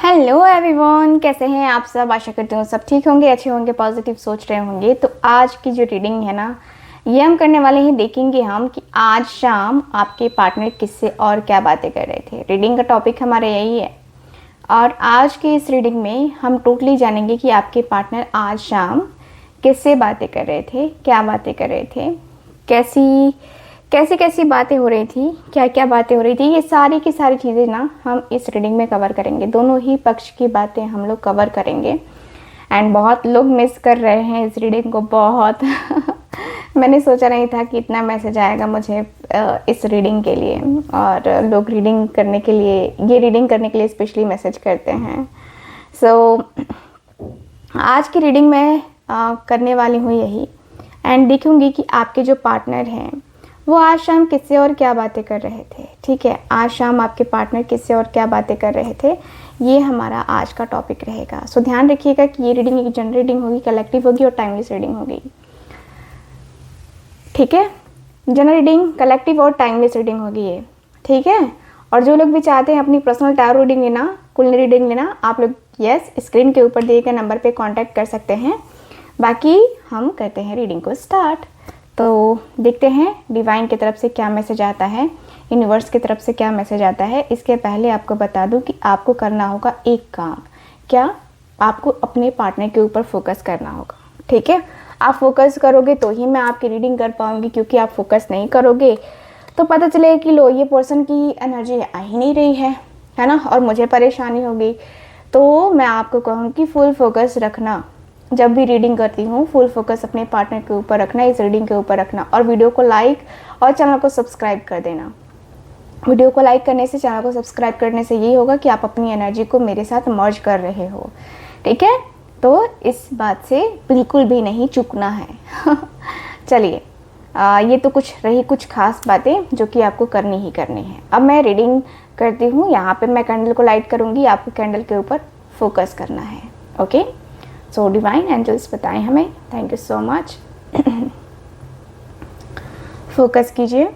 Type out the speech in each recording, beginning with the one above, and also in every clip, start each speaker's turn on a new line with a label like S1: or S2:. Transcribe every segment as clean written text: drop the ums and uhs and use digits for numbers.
S1: Hello everyone, कैसे हैं आप सब। आशा करती हूँ सब ठीक होंगे, अच्छे होंगे, पॉजिटिव सोच रहे होंगे। तो आज की जो रीडिंग है ना, ये हम करने वाले हैं। देखेंगे हम कि आज शाम आपके पार्टनर किससे और क्या बातें कर रहे थे। रीडिंग का टॉपिक हमारा यही है और आज की इस रीडिंग में हम टोटली जानेंगे कि आपके पार्टनर आज शाम किससे बातें कर रहे थे, क्या बातें कर रहे थे, कैसी कैसी कैसी बातें हो रही थी, क्या क्या बातें हो रही थी। ये सारी की सारी चीज़ें ना हम इस रीडिंग में कवर करेंगे। दोनों ही पक्ष की बातें हम लोग कवर करेंगे। एंड बहुत लोग मिस कर रहे हैं इस रीडिंग को, बहुत मैंने सोचा नहीं था कि इतना मैसेज आएगा मुझे इस रीडिंग के लिए। और लोग रीडिंग करने के लिए, ये रीडिंग करने के लिए स्पेशली मैसेज करते हैं। सो आज की रीडिंग में करने वाली हूँ यही। एंड देखूँगी कि आपके जो पार्टनर हैं वो आज शाम किससे और क्या बातें कर रहे थे। ठीक है, आज शाम आपके पार्टनर किससे और क्या बातें कर रहे थे, ये हमारा आज का टॉपिक रहेगा। सो ध्यान रखिएगा कि ये रीडिंग एक जनरल रीडिंग होगी, कलेक्टिव होगी और टाइमलेस रीडिंग होगी। ठीक है, जनरल रीडिंग, कलेक्टिव और टाइमलेस रीडिंग होगी ये। ठीक है, और जो लोग भी चाहते हैं अपनी पर्सनल टैरो रीडिंग लेना, कुंडली रीडिंग लेना, आप लोग यस स्क्रीन के ऊपर दिए गए नंबर पे कांटेक्ट कर सकते हैं। बाकी हम करते हैं रीडिंग को स्टार्ट। तो देखते हैं डिवाइन की तरफ से क्या मैसेज आता है, यूनिवर्स की तरफ से क्या मैसेज आता है। इसके पहले आपको बता दूं कि आपको करना होगा एक काम। क्या? आपको अपने पार्टनर के ऊपर फोकस करना होगा। ठीक है, आप फोकस करोगे तो ही मैं आपकी रीडिंग कर पाऊंगी, क्योंकि आप फोकस नहीं करोगे तो पता चलेगा कि लो, ये पर्सन की एनर्जी आ ही नहीं रही है ना, और मुझे परेशानी होगी। तो मैं आपको कहूँगी फुल फोकस रखना। जब भी रीडिंग करती हूँ फुल फोकस अपने पार्टनर के ऊपर रखना, इस रीडिंग के ऊपर रखना। और वीडियो को लाइक और चैनल को सब्सक्राइब कर देना। वीडियो को लाइक करने से, चैनल को सब्सक्राइब करने से ये होगा कि आप अपनी एनर्जी को मेरे साथ मर्ज कर रहे हो। ठीक है, तो इस बात से बिल्कुल भी नहीं चूकना है। चलिए, ये तो कुछ रही कुछ खास बातें जो कि आपको करनी ही करनी है। अब मैं रीडिंग करती हूँ। यहाँ पे मैं कैंडल को लाइट करूँगी, आपको कैंडल के ऊपर फोकस करना है। ओके, सो डिवाइन एंजल्स बताएं हमें। Thank you so much. Focus कीजिए।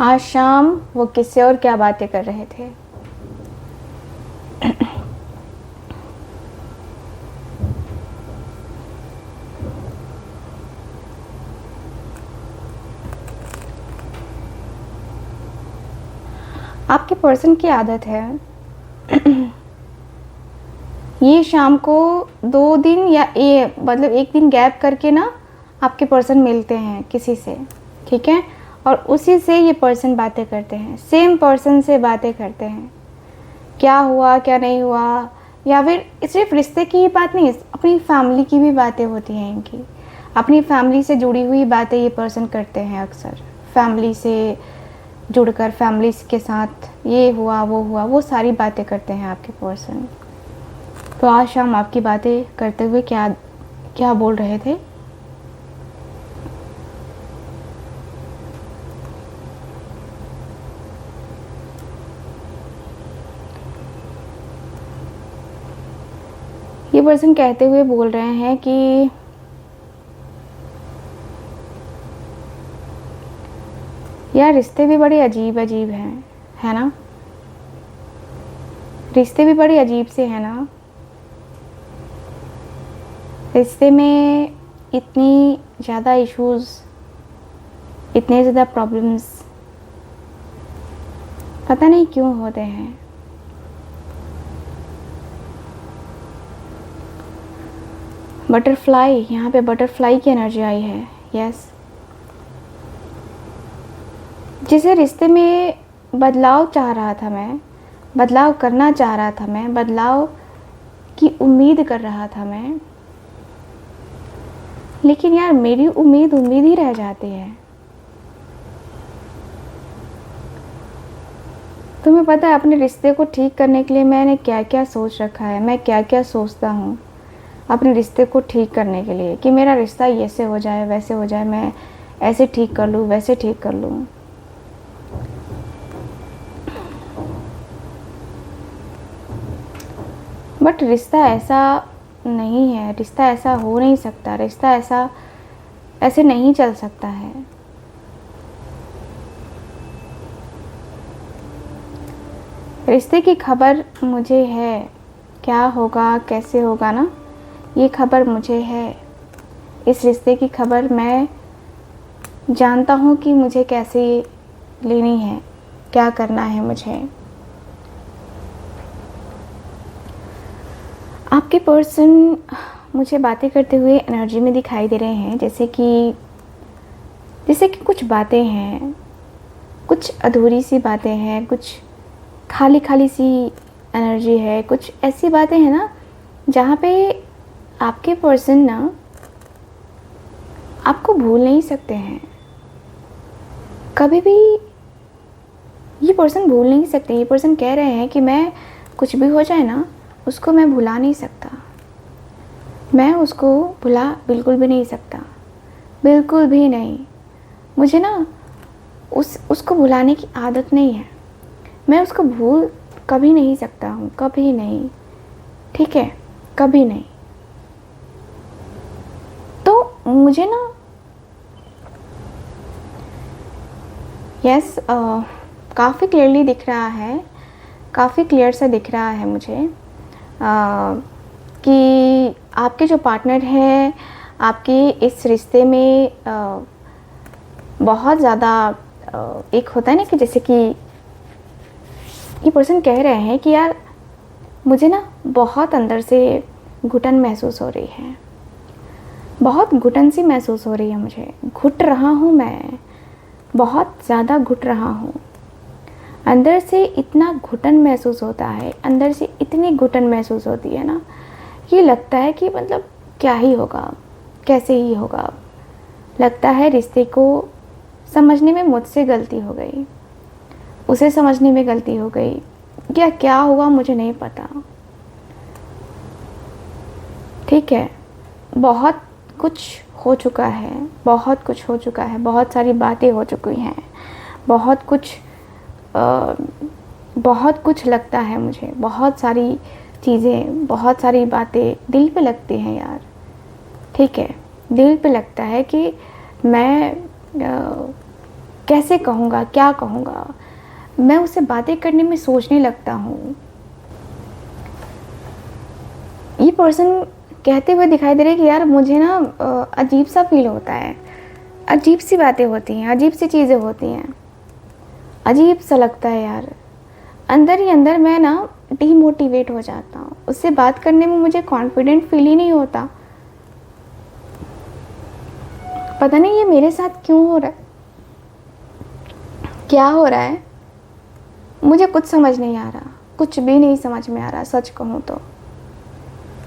S1: आज शाम वो किससे और क्या बातें कर रहे थे। आपके पर्सन की आदत है ये शाम को 2 दिन या मतलब एक दिन गैप करके ना आपके पर्सन मिलते हैं किसी से। ठीक है, और उसी से ये पर्सन बातें करते हैं, सेम पर्सन से बातें करते हैं। क्या हुआ, क्या नहीं हुआ, या फिर सिर्फ रिश्ते की ही बात नहीं, अपनी फैमिली की भी बातें होती हैं इनकी। अपनी फैमिली से जुड़ी हुई बातें ये पर्सन करते हैं अक्सर। फैमिली से जुड़कर, फैमिली के साथ ये हुआ, वो सारी बातें करते हैं आपके पर्सन। तो आज शाम आपकी बातें करते हुए क्या क्या बोल रहे थे। ये पर्सन कहते हुए बोल रहे हैं कि यार रिश्ते भी बड़े अजीब अजीब हैं, है ना। रिश्ते भी बड़े अजीब से हैं ना। रिश्ते में इतनी ज़्यादा इश्यूज, इतने ज़्यादा प्रॉब्लम्स पता नहीं क्यों होते हैं। बटरफ्लाई, यहाँ पे बटरफ्लाई की एनर्जी आई है। यस, जिसे रिश्ते में बदलाव चाह रहा था मैं, बदलाव करना चाह रहा था मैं, बदलाव की उम्मीद कर रहा था मैं, लेकिन यार मेरी उम्मीद उम्मीद ही रह जाती है। तुम्हें पता है अपने रिश्ते को ठीक करने के लिए मैंने क्या क्या सोच रखा है, मैं क्या क्या सोचता हूँ अपने रिश्ते को ठीक करने के लिए, कि मेरा रिश्ता ऐसे हो जाए वैसे हो जाए, मैं ऐसे ठीक कर लूँ वैसे ठीक कर लूँ। बट रिश्ता ऐसा नहीं है, रिश्ता ऐसा हो नहीं सकता, रिश्ता ऐसे नहीं चल सकता है। रिश्ते की खबर मुझे है, क्या होगा कैसे होगा ना, ये खबर मुझे है। इस रिश्ते की खबर मैं जानता हूँ कि मुझे कैसे लेनी है, क्या करना है मुझे। आपके पर्सन मुझे बातें करते हुए एनर्जी में दिखाई दे रहे हैं, जैसे कि कुछ बातें हैं, कुछ अधूरी सी बातें हैं, कुछ खाली खाली सी एनर्जी है, कुछ ऐसी बातें हैं ना जहाँ पे आपके पर्सन ना आपको भूल नहीं सकते हैं कभी भी। ये पर्सन भूल नहीं सकते। ये पर्सन कह रहे हैं कि मैं कुछ भी हो जाए ना, उसको मैं भुला नहीं सकता, मैं उसको भुला बिल्कुल भी नहीं सकता, बिल्कुल भी नहीं। मुझे ना उसको भुलाने की आदत नहीं है, मैं उसको भूल कभी नहीं सकता हूँ, कभी नहीं, ठीक है, कभी नहीं। तो मुझे ना यस काफ़ी क्लियरली दिख रहा है, काफ़ी क्लियर सा दिख रहा है मुझे कि आपके जो पार्टनर हैं आपके इस रिश्ते में बहुत ज़्यादा एक होता है ना कि जैसे कि ये पर्सन कह रहे हैं कि यार मुझे ना बहुत अंदर से घुटन महसूस हो रही है, बहुत घुटन सी महसूस हो रही है, मुझे घुट रहा हूँ, मैं बहुत ज़्यादा घुट रहा हूँ। अंदर से इतना घुटन महसूस होता है, अंदर से इतनी घुटन महसूस होती है ना, ये लगता है कि मतलब क्या ही होगा, कैसे ही होगा। लगता है रिश्ते को समझने में मुझसे गलती हो गई, उसे समझने में गलती हो गई, या क्या हुआ मुझे नहीं पता। ठीक है, बहुत कुछ हो चुका है, बहुत कुछ हो चुका है, बहुत सारी बातें हो चुकी हैं, बहुत कुछ लगता है मुझे, बहुत सारी चीज़ें, बहुत सारी बातें दिल पे लगती हैं यार। ठीक है, दिल पे लगता है कि मैं कैसे कहूँगा, क्या कहूँगा। मैं उससे बातें करने में सोचने लगता हूँ। ये पर्सन कहते हुए दिखाई दे रहे कि यार मुझे ना अजीब सा फील होता है, अजीब सी बातें होती हैं, अजीब सी चीज़ें होती हैं, अजीब सा लगता है यार। अंदर ही अंदर मैं ना डीमोटिवेट हो जाता हूँ, उससे बात करने में मुझे कॉन्फिडेंट फील ही नहीं होता। पता नहीं ये मेरे साथ क्यों हो रहा है, क्या हो रहा है, मुझे कुछ समझ नहीं आ रहा, कुछ भी नहीं समझ में आ रहा। सच कहूँ तो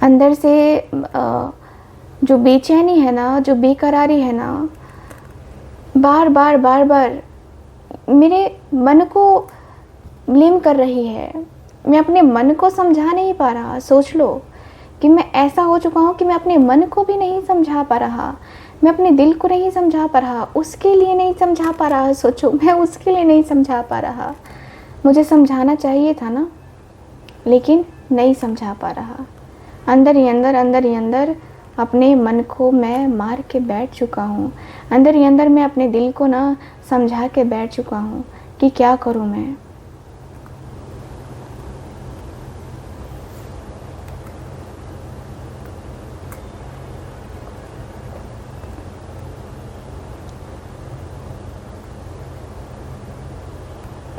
S1: अंदर से जो बेचैनी है ना, जो बेकरारी है ना, बार बार मेरे मन को ब्लेम कर रही है। मैं अपने मन को समझा नहीं पा रहा। सोच लो कि मैं ऐसा हो चुका हूँ कि मैं अपने मन को भी नहीं समझा पा रहा, मैं अपने दिल को नहीं समझा पा रहा, उसके लिए नहीं समझा पा रहा। सोचो, मैं उसके लिए नहीं समझा पा रहा। मुझे समझाना चाहिए था ना, लेकिन नहीं समझा पा रहा। अंदर ही अंदर अपने मन को मैं मार के बैठ चुका हूँ। अंदर ही अंदर मैं अपने दिल को ना समझा के बैठ चुका हूँ कि क्या करूँ मैं।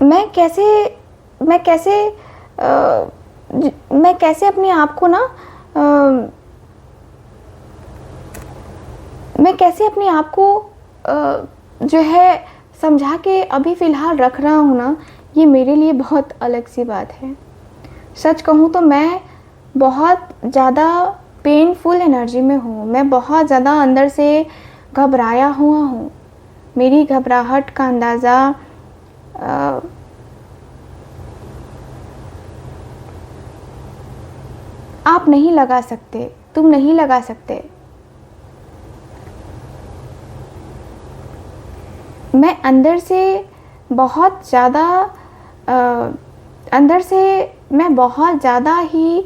S1: मैं कैसे अपने आप को ना मैं कैसे अपने आप को जो है समझा के अभी फ़िलहाल रख रहा हूँ ना, ये मेरे लिए बहुत अलग सी बात है। सच कहूँ तो मैं बहुत ज़्यादा पेनफुल एनर्जी में हूँ, मैं बहुत ज़्यादा अंदर से घबराया हुआ हूँ। मेरी घबराहट का अंदाज़ा आप नहीं लगा सकते, तुम नहीं लगा सकते। मैं अंदर से बहुत ज़्यादा अंदर से मैं बहुत ज़्यादा ही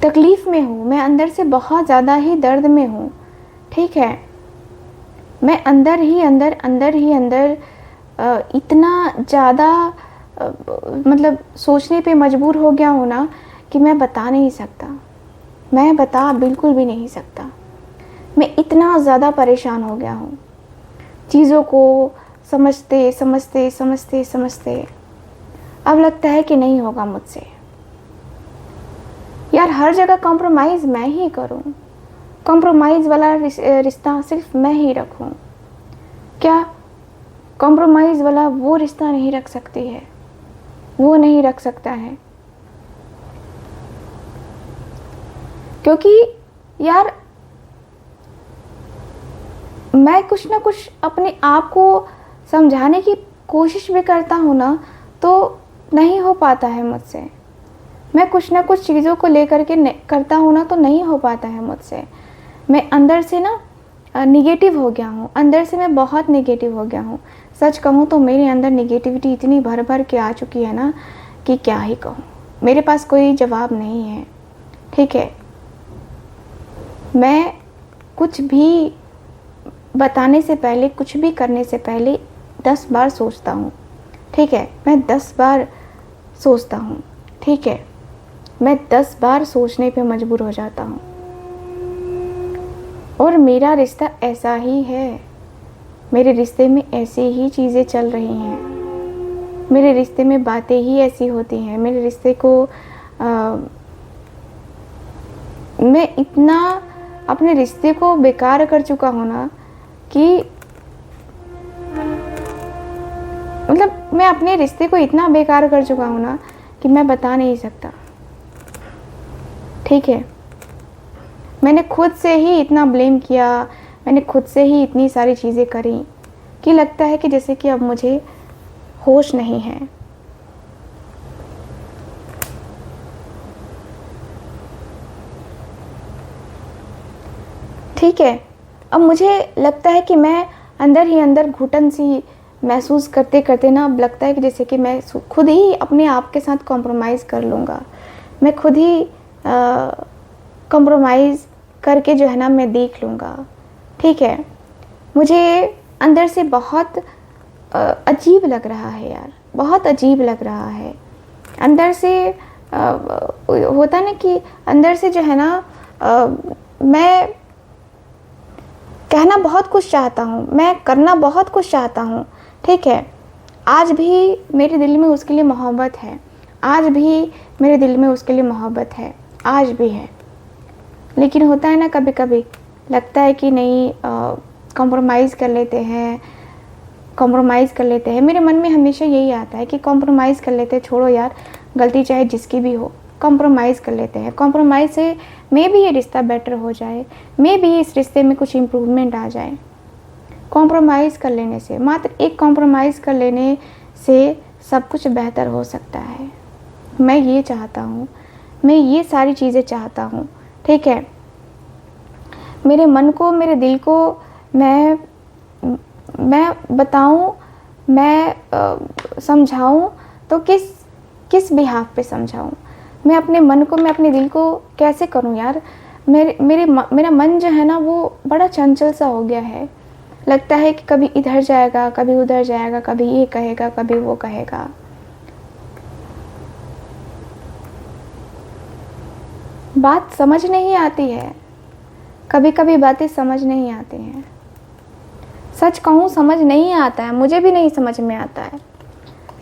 S1: तकलीफ़ में हूँ, मैं अंदर से बहुत ज़्यादा ही दर्द में हूँ, ठीक है। मैं अंदर ही अंदर इतना ज़्यादा मतलब सोचने पे मजबूर हो गया हूँ ना कि मैं बता नहीं सकता, मैं बता बिल्कुल भी नहीं सकता। मैं इतना ज़्यादा परेशान हो गया हूँ चीज़ों को समझते समझते समझते समझते। अब लगता है कि नहीं होगा मुझसे यार, हर जगह कॉम्प्रोमाइज़ मैं ही करूँ, कॉम्प्रोमाइज़ वाला रिश्ता सिर्फ मैं ही रखूँ। क्या कॉम्प्रोमाइज़ वाला वो रिश्ता नहीं रख सकती है, वो नहीं रख सकता है? क्योंकि यार मैं कुछ ना कुछ अपने आप को समझाने की कोशिश भी करता हूँ ना, तो नहीं हो पाता है मुझसे। मैं कुछ ना कुछ चीज़ों को लेकर के करता हूँ ना, तो नहीं हो पाता है मुझसे। मैं अंदर से ना निगेटिव हो गया हूँ, अंदर से मैं बहुत निगेटिव हो गया हूँ। सच कहूँ तो मेरे अंदर निगेटिविटी इतनी भर भर के आ चुकी है ना कि क्या ही कहूँ, मेरे पास कोई जवाब नहीं है, ठीक है। मैं कुछ भी बताने से पहले, कुछ भी करने से पहले 10 बार सोचता हूँ, ठीक है। मैं 10 बार सोचता हूँ, ठीक है। मैं 10 बार सोचने पे मजबूर हो जाता हूँ। और मेरा रिश्ता ऐसा ही है, मेरे रिश्ते में ऐसी ही चीज़ें चल रही हैं, मेरे रिश्ते में बातें ही ऐसी होती हैं। मेरे रिश्ते को मैं इतना अपने रिश्ते को बेकार कर चुका हूँ ना कि मतलब मैं अपने रिश्ते को इतना बेकार कर चुका हूँ ना कि मैं बता नहीं सकता, ठीक है। मैंने खुद से ही इतना ब्लेम किया, मैंने खुद से ही इतनी सारी चीज़ें करी कि लगता है कि जैसे कि अब मुझे होश नहीं है। ठीक है, अब मुझे लगता है कि मैं अंदर ही अंदर घुटन सी महसूस करते करते ना, अब लगता है कि जैसे कि मैं खुद ही अपने आप के साथ कॉम्प्रोमाइज़ कर लूँगा। मैं खुद ही कॉम्प्रोमाइज़ करके जो है ना मैं देख लूँगा, ठीक है। मुझे अंदर से बहुत अजीब लग रहा है यार, बहुत अजीब लग रहा है अंदर से। होता ना कि अंदर से जो है ना मैं कहना बहुत कुछ चाहता हूँ, मैं करना बहुत कुछ चाहता हूँ, ठीक है। आज भी मेरे दिल में उसके लिए मोहब्बत है, आज भी मेरे दिल में उसके लिए मोहब्बत है, आज भी है। लेकिन होता है ना कभी कभी लगता है कि नहीं, कॉम्प्रोमाइज़ कर लेते हैं, कॉम्प्रोमाइज़ कर लेते हैं। मेरे मन में हमेशा यही आता है कि कॉम्प्रोमाइज़ कर लेते हैं, छोड़ो यार, गलती चाहे जिसकी भी हो, कॉम्प्रोमाइज़ कर लेते हैं। कॉम्प्रोमाइज़ से मे भी ये रिश्ता बेटर हो जाए, मे भी इस रिश्ते में कुछ इम्प्रूवमेंट आ जाए। कॉम्प्रोमाइज़ कर लेने से, मात्र एक कॉम्प्रोमाइज़ कर लेने से सब कुछ बेहतर हो सकता है। मैं ये चाहता हूँ, मैं ये सारी चीज़ें चाहता हूँ, ठीक है। मेरे मन को, मेरे दिल को मैं बताऊँ, मैं समझाऊँ तो किस बिहाफ पे समझाऊँ? मैं अपने मन को, मैं अपने दिल को कैसे करूँ यार? मेरा मन जो है ना वो बड़ा चंचल सा हो गया है। लगता है कि कभी इधर जाएगा, कभी उधर जाएगा, कभी ये कहेगा, कभी वो कहेगा। बात समझ नहीं आती है, कभी कभी बातें समझ नहीं आती हैं। सच कहूँ समझ नहीं आता है, मुझे भी नहीं समझ में आता है।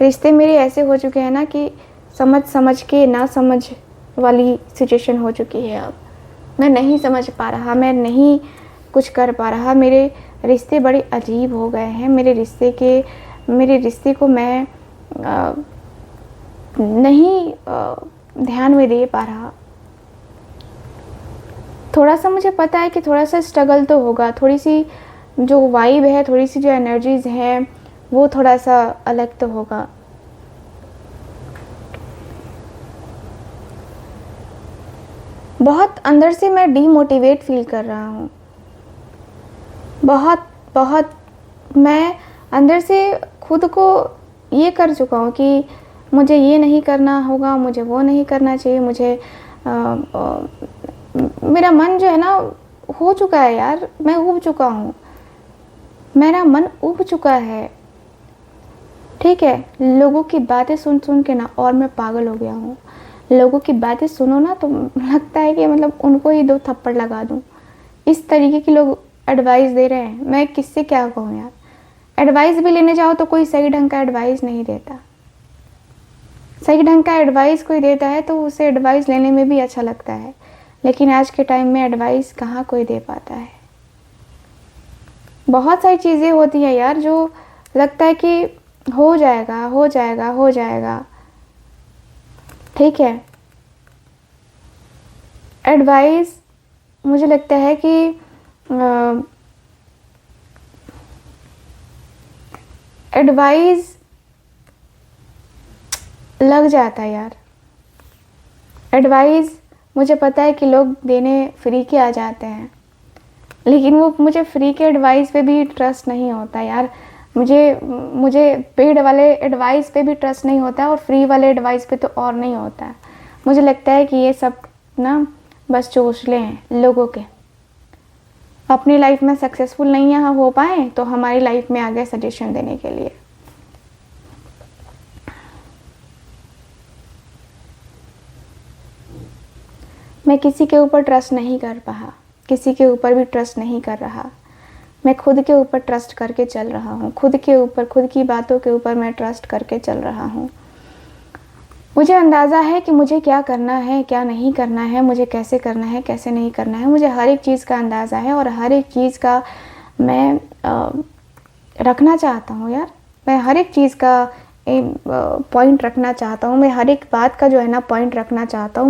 S1: रिश्ते मेरे ऐसे हो चुके हैं ना कि समझ के ना समझ वाली सिचुएशन हो चुकी है। अब मैं नहीं समझ पा रहा, मैं नहीं कुछ कर पा रहा। मेरे रिश्ते बड़े अजीब हो गए हैं। मेरे रिश्ते को मैं नहीं ध्यान में दे पा रहा। थोड़ा सा मुझे पता है कि थोड़ा सा स्ट्रगल तो होगा, थोड़ी सी जो वाइब है, थोड़ी सी जो एनर्जीज़ हैं वो थोड़ा सा अलग तो होगा। बहुत अंदर से मैं डीमोटिवेट फील कर रहा हूँ, बहुत बहुत। मैं अंदर से खुद को ये कर चुका हूँ कि मुझे ये नहीं करना होगा, मुझे वो नहीं करना चाहिए, मुझे मेरा मन जो है ना हो चुका है यार, मैं ऊब चुका हूँ, मेरा मन ऊब चुका है। ठीक है, लोगों की बातें सुन सुन के ना और मैं पागल हो गया हूँ। लोगों की बातें सुनो ना तो लगता है कि मतलब उनको ही 2 थप्पड़ लगा दूँ। इस तरीके के लोग एडवाइस दे रहे हैं, मैं किससे क्या कहूँ यार। एडवाइस भी लेने जाओ तो कोई सही ढंग का एडवाइस नहीं देता। सही ढंग का एडवाइस कोई देता है तो उसे एडवाइस लेने में भी अच्छा लगता है, लेकिन आज के टाइम में एडवाइस कहाँ कोई दे पाता है। बहुत सारी चीज़ें होती हैं यार जो लगता है कि हो जाएगा हो जाएगा हो जाएगा। ठीक है, एडवाइस मुझे लगता है कि एडवाइस लग जाता है यार। एडवाइस मुझे पता है कि लोग देने फ्री के आ जाते हैं, लेकिन वो मुझे फ्री के एडवाइस पे भी ट्रस्ट नहीं होता यार। मुझे पेड वाले एडवाइस पे भी ट्रस्ट नहीं होता है और फ्री वाले एडवाइस पे तो और नहीं होता है। मुझे लगता है कि ये सब ना बस चोचले हैं लोगों के। अपनी लाइफ में सक्सेसफुल नहीं है हो पाए तो हमारी लाइफ में आ गए सजेशन देने के लिए। मैं किसी के ऊपर ट्रस्ट नहीं कर पाया, किसी के ऊपर भी ट्रस्ट नहीं कर रहा। मैं खुद के ऊपर ट्रस्ट करके चल रहा हूँ, खुद के ऊपर, खुद की बातों के ऊपर मैं ट्रस्ट करके चल रहा हूँ। मुझे अंदाज़ा है कि मुझे क्या करना है, क्या नहीं करना है, मुझे कैसे करना है, कैसे नहीं करना है। मुझे हर एक चीज़ का अंदाज़ा है और हर एक चीज़ का मैं रखना चाहता हूँ यार। मैं हर एक चीज़ का पॉइंट रखना चाहता हूँ। मैं हर एक बात का जो है ना पॉइंट रखना चाहता हूँ।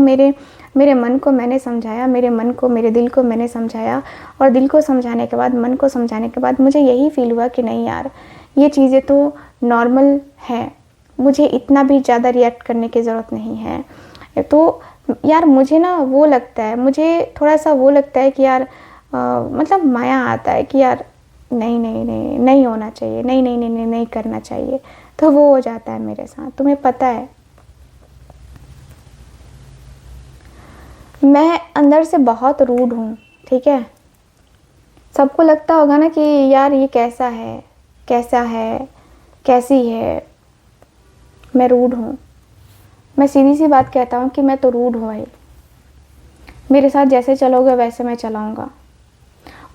S1: मेरे मन को मैंने समझाया, मेरे मन को, मेरे दिल को मैंने समझाया और दिल को समझाने के बाद, मन को समझाने के बाद मुझे यही फील हुआ कि नहीं यार, ये चीज़ें तो नॉर्मल है, मुझे इतना भी ज़्यादा रिएक्ट करने की ज़रूरत नहीं है। तो यार मुझे ना वो लगता है, मुझे थोड़ा सा वो लगता है कि यार मतलब माया आता है कि यार नहीं नहीं नहीं नहीं होना चाहिए, नहीं नहीं नहीं नहीं नहीं करना चाहिए। तो वो हो जाता है मेरे साथ, तुम्हें पता है। मैं अंदर से बहुत रूड हूँ, ठीक है। सबको लगता होगा ना कि यार ये कैसा है, कैसा है, कैसी है। मैं रूड हूँ, मैं सीधी सी बात कहता हूँ कि मैं तो रूड हूँ भाई। मेरे साथ जैसे चलोगे वैसे मैं चलाऊँगा।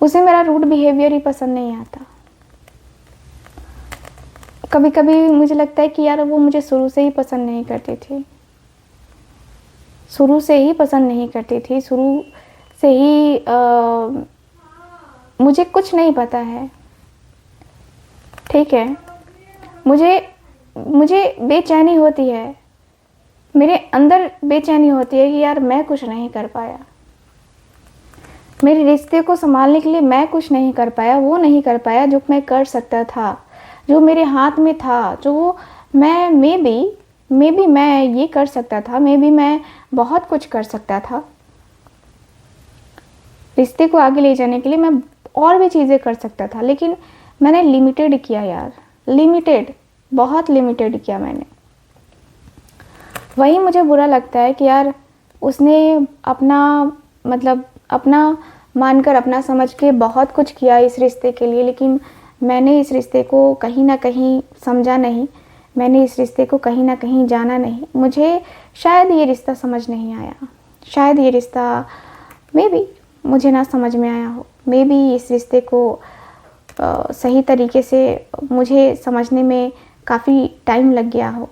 S1: उसे मेरा रूड बिहेवियर ही पसंद नहीं आता। कभी कभी मुझे लगता है कि यार वो मुझे शुरू से ही पसंद नहीं करती थी, शुरू से ही पसंद नहीं करती थी, शुरू से ही मुझे कुछ नहीं पता है, ठीक है। मुझे बेचैनी होती है, मेरे अंदर बेचैनी होती है कि यार मैं कुछ नहीं कर पाया, मेरे रिश्ते को संभालने के लिए मैं कुछ नहीं कर पाया, वो नहीं कर पाया जो मैं कर सकता था, जो मेरे हाथ में था, जो मैं मे बी मैं ये कर सकता था, मे बी मैं बहुत कुछ कर सकता था। रिश्ते को आगे ले जाने के लिए मैं और भी चीज़ें कर सकता था, लेकिन मैंने लिमिटेड किया यार, लिमिटेड, बहुत लिमिटेड किया मैंने। वही मुझे बुरा लगता है कि यार उसने अपना मतलब अपना मानकर, अपना समझ के बहुत कुछ किया इस रिश्ते के लिए, लेकिन मैंने इस रिश्ते को कहीं ना कहीं समझा नहीं, मैंने इस रिश्ते को कहीं ना कहीं जाना नहीं। मुझे शायद ये रिश्ता समझ नहीं आया, शायद ये रिश्ता मे बी मुझे ना समझ में आया हो, मे बी इस रिश्ते को सही तरीके से मुझे समझने में काफ़ी टाइम लग गया हो।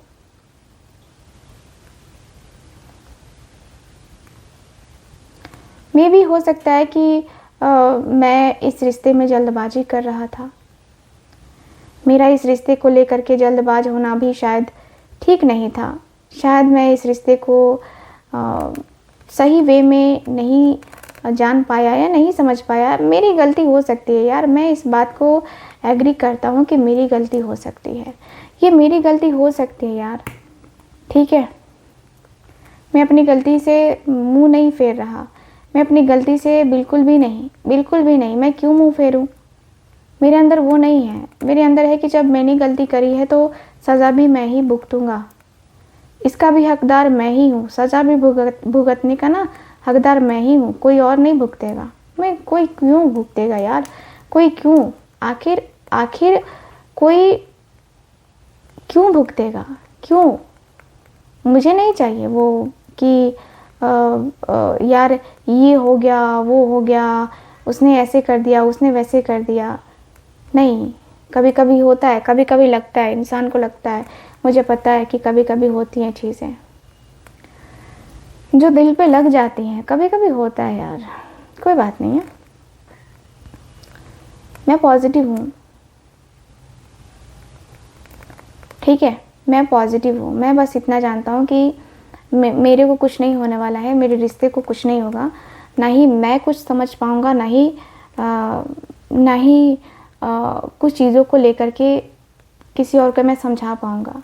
S1: मे बी हो सकता है कि मैं इस रिश्ते में जल्दबाजी कर रहा था। मेरा इस रिश्ते को लेकर के जल्दबाज होना भी शायद ठीक नहीं था। शायद मैं इस रिश्ते को सही वे में नहीं जान पाया या नहीं समझ पाया। मेरी गलती हो सकती है यार, मैं इस बात को एग्री करता हूँ कि मेरी गलती हो सकती है, ये मेरी गलती हो सकती है यार, ठीक है। मैं अपनी गलती से मुंह नहीं फेर रहा, मैं अपनी गलती से बिल्कुल भी नहीं, मैं क्यों मुंह फेरूं? मेरे अंदर वो नहीं है। मेरे अंदर है कि जब मैंने गलती करी है तो सज़ा भी मैं ही भुगतूंगा, इसका भी हकदार मैं ही हूँ, सज़ा भी भुगतने का ना हकदार मैं ही हूँ, कोई और नहीं भुगतेगा। मैं कोई क्यों भुगतेगा यार? कोई क्यों? आखिर कोई क्यों भुगतेगा? क्यों? मुझे नहीं चाहिए वो कि यार ये हो गया, वो हो गया, उसने ऐसे कर दिया, उसने वैसे कर दिया। नहीं, कभी कभी होता है, कभी कभी लगता है, इंसान को लगता है, मुझे पता है कि कभी कभी होती हैं चीज़ें जो दिल पे लग जाती हैं, कभी कभी होता है यार, कोई बात नहीं है। मैं पॉजिटिव हूँ, ठीक है, मैं पॉजिटिव हूँ। मैं बस इतना जानता हूँ कि मेरे को कुछ नहीं होने वाला है, मेरे रिश्ते को कुछ नहीं होगा, ना ही मैं कुछ समझ पाऊँगा, ना ही कुछ चीज़ों को लेकर के किसी और को मैं समझा पाऊँगा।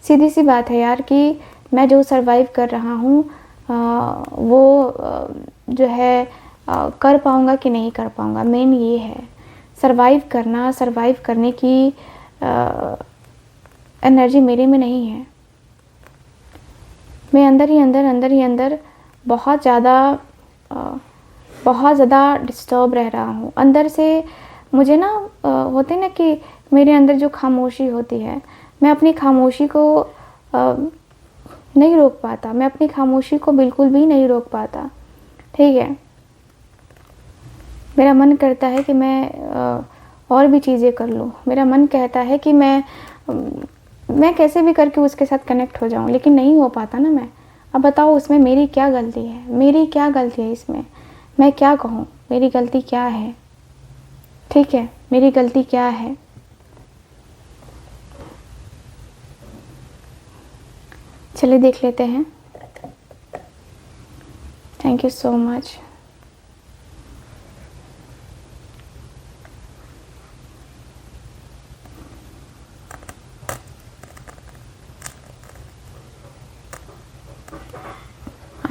S1: सीधी सी बात है यार कि मैं जो सर्वाइव कर रहा हूँ वो जो है कर पाऊँगा कि नहीं कर पाऊँगा, मेन ये है। सर्वाइव करने की एनर्जी मेरे में नहीं है। मैं अंदर ही अंदर बहुत ज़्यादा डिस्टर्ब रह रहा हूँ अंदर से। मुझे ना होते ना कि मेरे अंदर जो खामोशी होती है, मैं अपनी खामोशी को नहीं रोक पाता, मैं अपनी खामोशी को बिल्कुल भी नहीं रोक पाता, ठीक है। मेरा मन करता है कि मैं और भी चीज़ें कर लूँ, मेरा मन कहता है कि मैं कैसे भी करके उसके साथ कनेक्ट हो जाऊँ, लेकिन नहीं हो पाता ना मैं। अब बताओ उसमें मेरी क्या गलती है? मेरी क्या गलती है इसमें? मैं क्या कहूँ, मेरी गलती क्या है? ठीक है, मेरी गलती क्या है? चलिए देख लेते हैं। Thank you so much.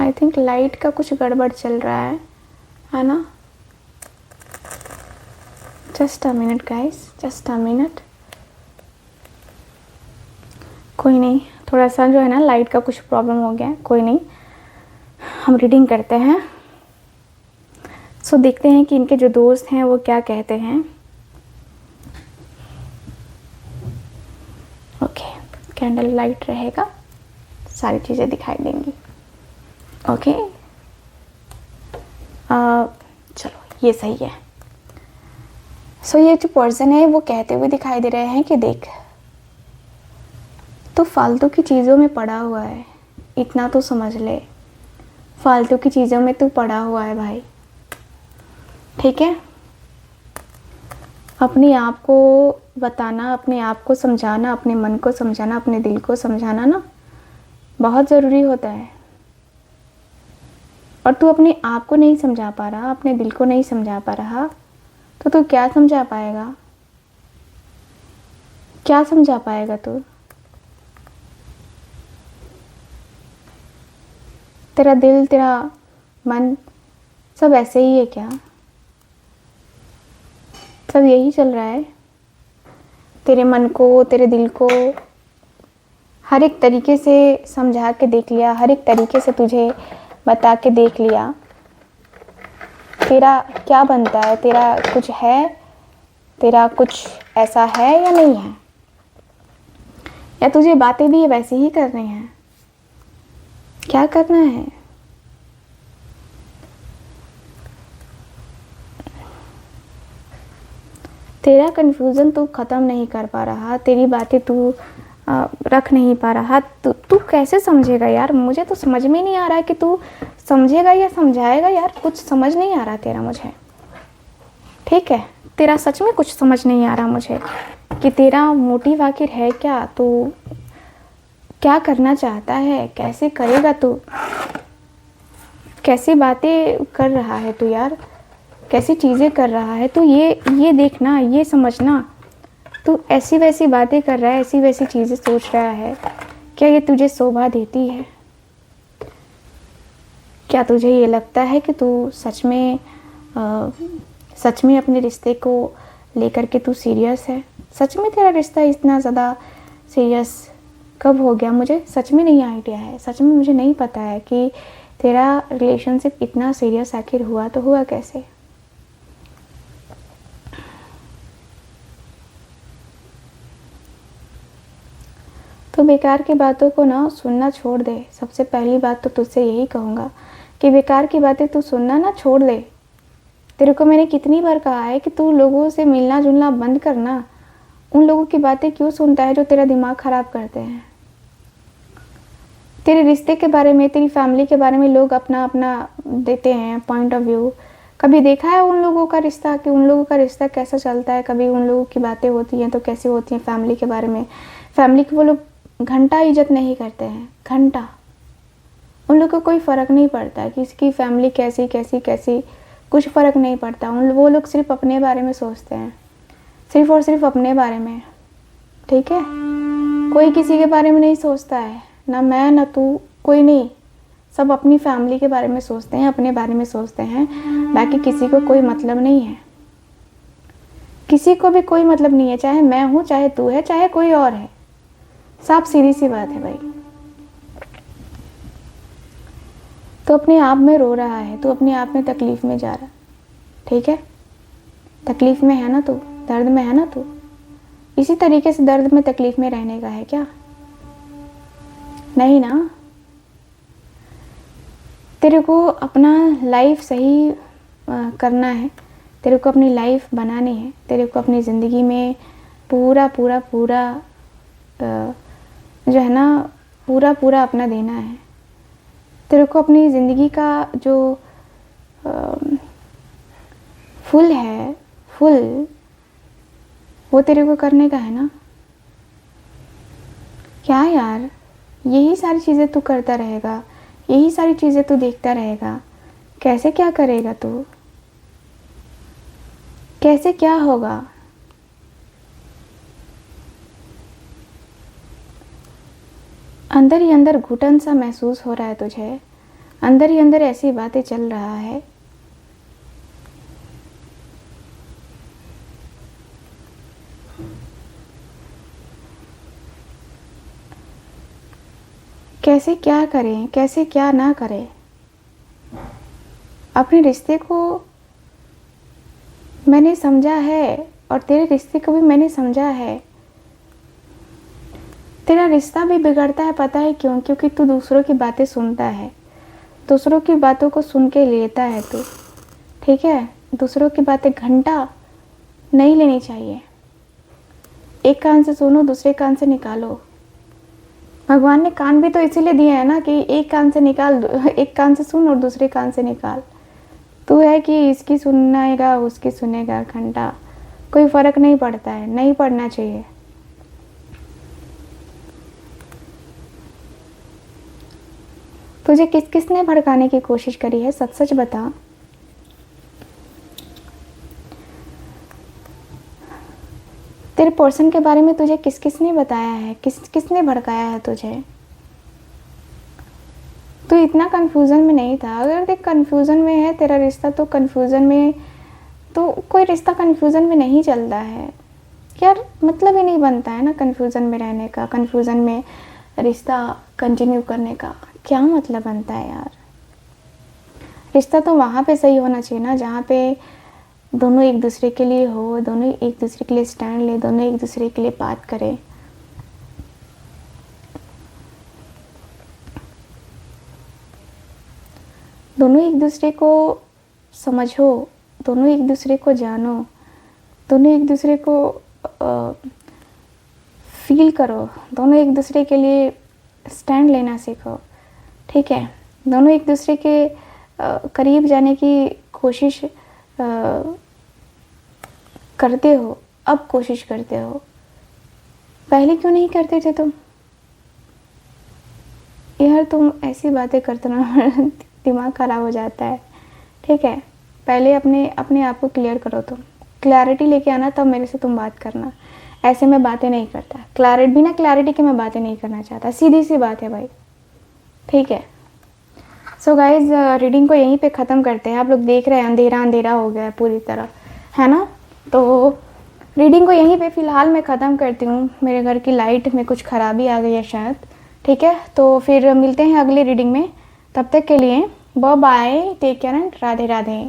S1: I think light का कुछ गड़बड़ चल रहा है ना? Just a minute guys, just a minute. कोई नहीं, थोड़ा सा जो है ना लाइट का कुछ प्रॉब्लम हो गया है, कोई नहीं, हम रीडिंग करते हैं। सो देखते हैं कि इनके जो दोस्त हैं वो क्या कहते हैं। ओके, कैंडल लाइट रहेगा, सारी चीज़ें दिखाई देंगी। ओके, चलो ये सही है। सो ये जो पर्सन है वो कहते हुए दिखाई दे रहे हैं कि देख, तो फालतू की चीज़ों में पड़ा हुआ है, इतना तो समझ ले, फालतू की चीज़ों में तू पड़ा हुआ है भाई, ठीक है। अपने आप को बताना, अपने आप को समझाना, अपने मन को समझाना, अपने दिल को समझाना ना बहुत ज़रूरी होता है। और तू अपने आप को नहीं समझा पा रहा, अपने दिल को नहीं समझा पा रहा, तो तू क्या समझा पाएगा? क्या समझा पाएगा तू? तेरा दिल, तेरा मन सब ऐसे ही है क्या? सब यही चल रहा है? तेरे मन को, तेरे दिल को हर एक तरीके से समझा के देख लिया, हर एक तरीके से तुझे बता के देख लिया, तेरा क्या बनता है? तेरा कुछ है? तेरा कुछ ऐसा है या नहीं है? या तुझे बातें भी वैसे ही करनी हैं? क्या करना है? तेरा कन्फ्यूज़न तू ख़त्म नहीं कर पा रहा, तेरी बातें तू रख नहीं पा रहा, तू कैसे समझेगा यार? मुझे तो समझ में नहीं आ रहा है कि तू समझेगा या समझाएगा यार, कुछ समझ नहीं आ रहा तेरा मुझे, ठीक है। तेरा सच में कुछ समझ नहीं आ रहा मुझे कि तेरा मोटिव आखिर है क्या, तू क्या करना चाहता है, कैसे करेगा तू, कैसी बातें कर रहा है तू यार, कैसी चीज़ें कर रहा है तू, ये देखना, ये समझना। तू ऐसी वैसी बातें कर रहा है, ऐसी वैसी चीज़ें सोच रहा है, क्या ये तुझे शोभा देती है? क्या तुझे ये लगता है कि तू सच में अपने रिश्ते को लेकर के तू सीरियस है? सच में तेरा रिश्ता इतना ज़्यादा सीरियस कब हो गया? मुझे सच में नहीं आइडिया है, सच में मुझे नहीं पता है कि तेरा रिलेशनशिप इतना सीरियस आखिर हुआ तो हुआ कैसे। तो बेकार की बातों को ना सुनना छोड़ दे। सबसे पहली बात तो तुझसे यही कहूँगा कि बेकार की बातें तू सुनना ना छोड़ दे। तेरे को मैंने कितनी बार कहा है कि तू लोगों से मिलना जुलना बंद करना। उन लोगों की बातें क्यों सुनता है जो तेरा दिमाग ख़राब करते हैं? तेरे रिश्ते के बारे में, तेरी फैमिली के बारे में लोग अपना अपना देते हैं पॉइंट ऑफ व्यू। कभी देखा है उन लोगों का रिश्ता कि उन लोगों का रिश्ता कैसा चलता है? कभी उन लोगों की बातें होती हैं तो कैसी होती हैं फैमिली के बारे में? फैमिली की वो लोग घंटा इज्जत नहीं करते हैं, घंटा। उन लोग को कोई फ़र्क नहीं पड़ता कि इसकी फैमिली कैसी कैसी कैसी, कुछ फ़र्क नहीं पड़ता। वो लोग सिर्फ अपने बारे में सोचते हैं, सिर्फ और सिर्फ अपने बारे में। ठीक है, कोई किसी के बारे में नहीं सोचता है, ना मैं ना तू, कोई नहीं। सब अपनी फैमिली के बारे में सोचते हैं, अपने बारे में सोचते हैं। बाकी किसी को कोई मतलब नहीं है, किसी को भी कोई मतलब नहीं है। चाहे मैं हूँ, चाहे तू है, चाहे कोई और है। साफ सीधी सी बात है भाई। तो अपने आप में रो रहा है, तो अपने आप में तकलीफ़ में जा रहा। ठीक है, तकलीफ़ में है ना तू, दर्द में है ना तू। इसी तरीके से दर्द में तकलीफ़ में रहने का है क्या? नहीं ना। तेरे को अपना लाइफ सही करना है, तेरे को अपनी लाइफ बनानी है, तेरे को अपनी ज़िंदगी में पूरा पूरा पूरा जो है ना पूरा पूरा अपना देना है। तेरे को अपनी ज़िंदगी का जो फुल है, फुल वो तेरे को करने का है ना। क्या यार, यही सारी चीज़ें तू करता रहेगा, यही सारी चीज़ें तू देखता रहेगा, कैसे क्या करेगा तू? कैसे क्या होगा? अंदर ही अंदर घुटन सा महसूस हो रहा है तुझे, अंदर ही अंदर ऐसी बातें चल रहा है। कैसे क्या करें, कैसे क्या ना करें? अपने रिश्ते को मैंने समझा है और तेरे रिश्ते को भी मैंने समझा है। तेरा रिश्ता भी बिगड़ता है, पता है क्यों? क्योंकि तू दूसरों की बातें सुनता है, दूसरों की बातों को सुन के लेता है तू। ठीक है, दूसरों की बातें घंटा नहीं लेनी चाहिए। एक कान से सुनो, दूसरे कान से निकालो। भगवान ने कान भी तो इसीलिए दिए हैं ना कि एक कान से निकाल, एक कान से सुन और दूसरे कान से निकाल। तू है कि इसकी सुनेगा उसकी सुनेगा, घंटा कोई फ़र्क नहीं पड़ता है, नहीं पड़ना चाहिए। तुझे किस किसने भड़काने की कोशिश करी है? सच सच बता। तेरे पर्सन के बारे में तुझे किस किसने बताया है? किस किसने भड़काया है तुझे? तू इतना कंफ्यूजन में नहीं था। अगर देख कंफ्यूजन में है तेरा रिश्ता, तो कंफ्यूजन में तो कोई रिश्ता कंफ्यूजन में नहीं चलता है यार। मतलब ही नहीं बनता है ना कंफ्यूजन में रहने का, कंफ्यूजन में रिश्ता कंटिन्यू करने का क्या मतलब बनता है यार? रिश्ता तो वहाँ पे सही होना चाहिए ना जहाँ पे दोनों एक दूसरे के लिए हो, दोनों एक दूसरे के लिए स्टैंड ले, दोनों एक दूसरे के लिए बात करें। दोनों एक दूसरे को समझो, दोनों एक दूसरे को जानो, दोनों एक दूसरे को फील करो, दोनों एक दूसरे के लिए स्टैंड लेना सीखो। ठीक है, दोनों एक दूसरे के करीब जाने की कोशिश करते हो, अब कोशिश करते हो। पहले क्यों नहीं करते थे तुम? यार तुम ऐसी बातें करते ना दिमाग ख़राब हो जाता है। ठीक है, पहले अपने आप को क्लियर करो। तुम क्लैरिटी लेके आना, तब मेरे से तुम बात करना। ऐसे मैं बातें नहीं करता, बिना क्लैरिटी के मैं बातें नहीं करना चाहता। सीधी सी बात है भाई। ठीक है, सो गाइज रीडिंग को यहीं पे ख़त्म करते हैं। आप लोग देख रहे हैं अंधेरा अंधेरा हो गया है पूरी तरह, है ना। तो रीडिंग को यहीं पे फ़िलहाल मैं ख़त्म करती हूँ। मेरे घर की लाइट में कुछ ख़राबी आ गई है शायद। ठीक है, तो फिर मिलते हैं अगली रीडिंग में। तब तक के लिए bye bye, take care and Radhe Radhe.